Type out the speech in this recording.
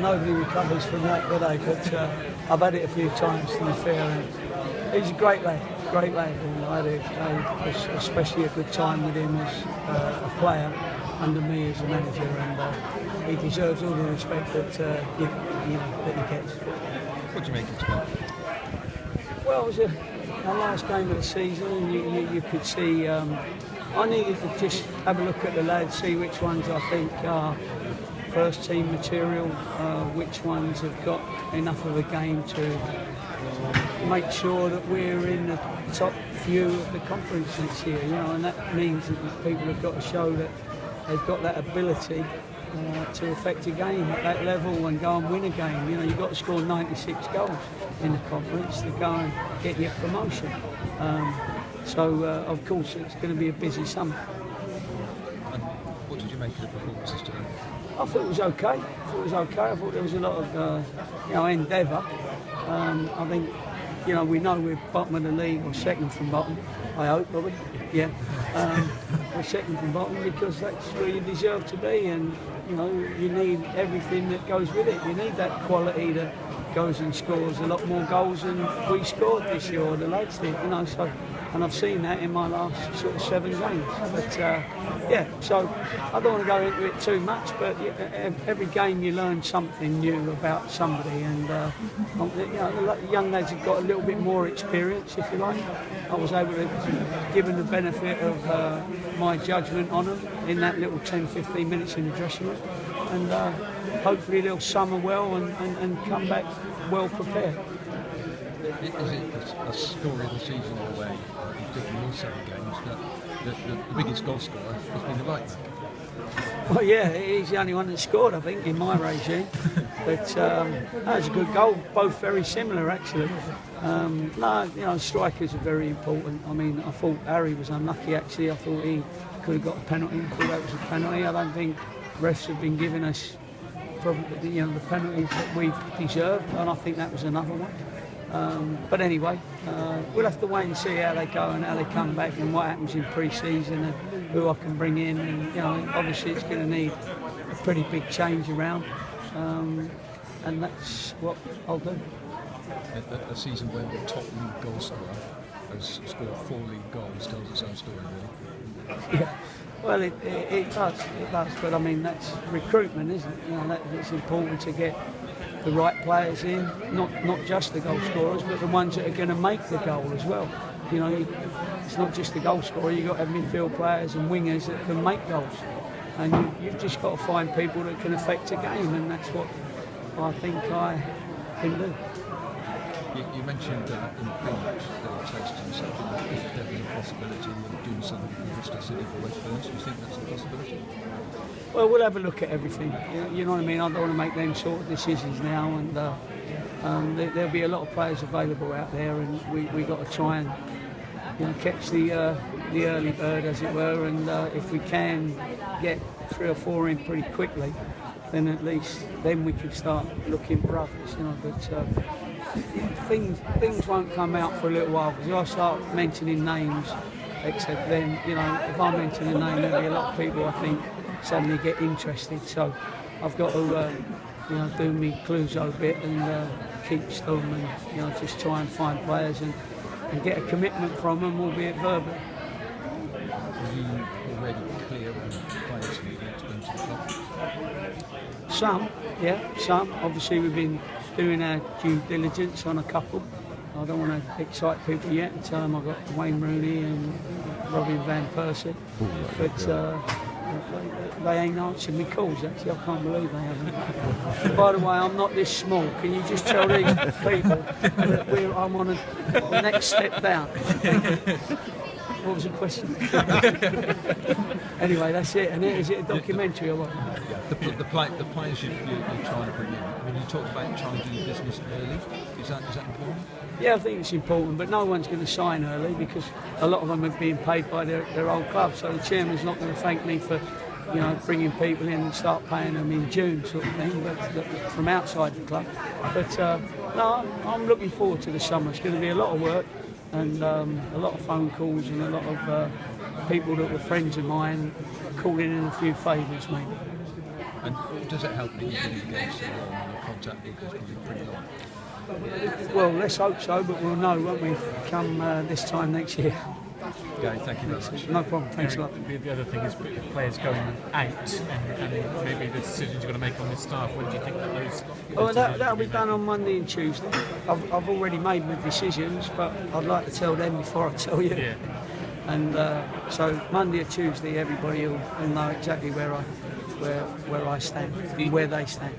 nobody recovers from that, do they? But I've had it a few times, to be fair. And he's a great lad, and I had especially a good time with him as a player under me as a manager, and he deserves all the respect that that he gets. What do you make of it? Well, it was our last game of the season, and you could see. I needed to just have a look at the lads, see which ones I think are first team material, which ones have got enough of a game to make sure that we're in the top few of the conference this year. And that means that people have got to show that they've got that ability to affect a game at that level and go and win a game. You've got to score 96 goals in the conference to go and get your promotion. So, of course, it's going to be a busy summer. And what did you make of the performances today? I thought it was okay. I thought there was a lot of, endeavour. I think, we know we're bottom of the league, or second from bottom. I hope, are we? Yeah. We're second from bottom because that's where you deserve to be, and you need everything that goes with it. You need that quality that goes and scores a lot more goals than we scored this year, or the lads did. So. And I've seen that in my last sort of 7 games. But so I don't want to go into it too much, but every game you learn something new about somebody, and the young lads have got a little bit more experience, if you like. I was able to give them the benefit of my judgment on them in that little 10-15 minutes in the dressing room, and hopefully they'll summer well and come back well prepared. Is it a story of the season in a way, particularly all 7 games, that the biggest goal scorer has been the right back? Well, yeah, he's the only one that scored, I think, in my regime. But that was a good goal, both very similar, actually. Strikers are very important. I mean, I thought Harry was unlucky, actually. I thought he could have got a penalty. I thought that was a penalty. I don't think refs have been giving us probably the penalties that we deserved, and I think that was another one. But anyway, we'll have to wait and see how they go and how they come back and what happens in pre-season and who I can bring in. And obviously it's going to need a pretty big change around, and that's what I'll do. A season where the top league goal scorer has scored 4 league goals tells its own story, really. Yeah. Well, it does. But I mean, that's recruitment, isn't it? It's important to get the right players in, not just the goal scorers, but the ones that are going to make the goal as well. It's not just the goal scorer. You've got to have midfield players and wingers that can make goals, and you've just got to find people that can affect a game, and that's what I think I can do. You mentioned in the pre-match text and something that if there was a possibility of doing something with Bristol City for West Burns, do you think that's a possibility? Well, we'll have a look at everything. You know what I mean? I don't want to make them sort of decisions now, and there'll be a lot of players available out there, and we got to try and catch the early bird, as it were. And if we can get 3 or 4 in pretty quickly, then at least then we can start looking for others. But things won't come out for a little while, because if I start mentioning names, except then if I mention a name, there'll be a lot of people I think suddenly get interested. So I've got to do me Cluzo bit and keep still and just try and find players and get a commitment from them, albeit verbal. Are you already clear on players who you want to bring to the club? Some. Obviously we've been doing our due diligence on a couple. I don't want to excite people yet and tell them I've got Wayne Rooney and Robin Van Persie. But they ain't answered me calls, actually. I can't believe they haven't. By the way, I'm not this small. Can you just tell these people that I'm on the next step down? What was the question? Anyway, that's it. And is it a documentary or what? The players you're trying to bring in. I mean, you talk about trying to do business early. Is that important? Yeah, I think it's important, but no one's going to sign early because a lot of them are being paid by their old club. So the chairman's not going to thank me for, bringing people in and start paying them in June, sort of thing, but from outside the club. But no, I'm looking forward to the summer. It's going to be a lot of work and a lot of phone calls and a lot of people that were friends of mine calling in a few favours, maybe. And does it help that you've been in the game so long and your contact book has been pretty long? Well, let's hope so, but we'll know, won't we, come this time next year. Okay, thank you very much. No problem, thanks a lot. The other thing is players going out and maybe the decisions you're going to make on this staff. When do you think that those? Well, that'll be done on Monday and Tuesday. I've already made my decisions, but I'd like to tell them before I tell you. Yeah. And so Monday or Tuesday, everybody will know exactly where I stand, where they stand.